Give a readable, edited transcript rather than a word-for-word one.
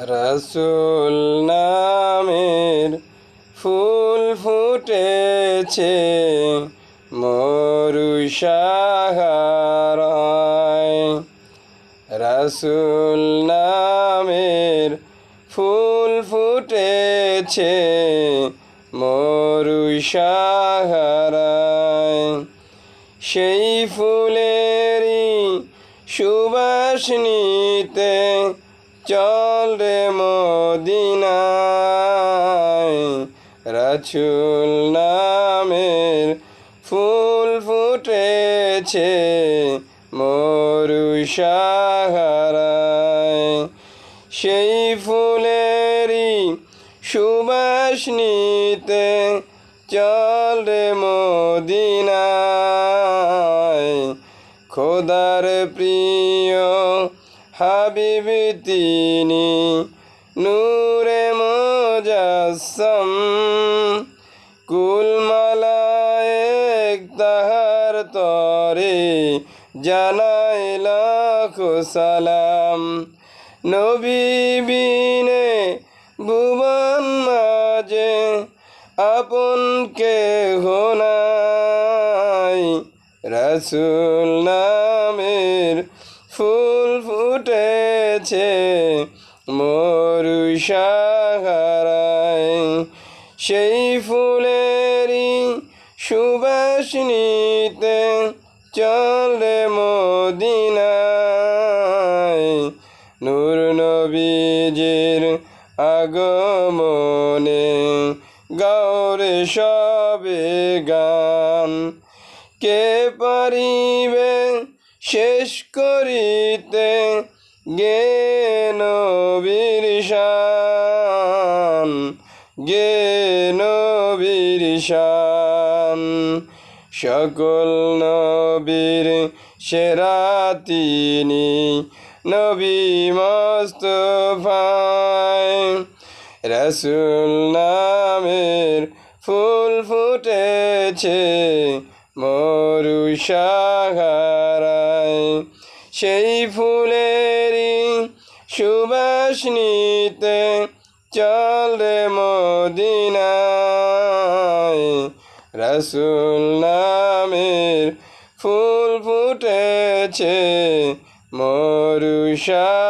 রাসূল নামের ফুল ফুটেছে মরু সাহারায়। রাসূল নামের ফুল ফুটেছে মরু সাহারায়। সেই ফুলেরই সুবাস নিতে চল রে মদিনায়। রাসূল নামের ফুল ফুটেছে মরু সাহারায়। সেই ফুলেরই সুবাস নিতে চল রে মদিনায়। খোদার প্রিয় হাবিব তিনি, নূরে মুজাসসাম। কুল মালায়েক তাহার তরে জানায় লাখো সালাম। নবী বিনে ভুবন মাঝে আপন কেহ নাই। রাসূল নামের ফুল ফুটেছে মরু সাহারায়। সেই ফুলেরই সুবাস নিতে চল রে মদিনায়। নূর নবীজির আগমনে গাওরে সবে গান। কে পারিবে শেষ করিতে গে নবীর শান, গে নবীর শান। সকল নবীর সেরা তিনি, নবী মুস্তাফায়। রাসূল নামের ফুল ফুটেছে মরু সাহারায়। সেই ফুলেরই সুবাস নিতে চল রে মদিনায়। রাসূল নামের ফুল ফুটেছে মরু সাহারায়।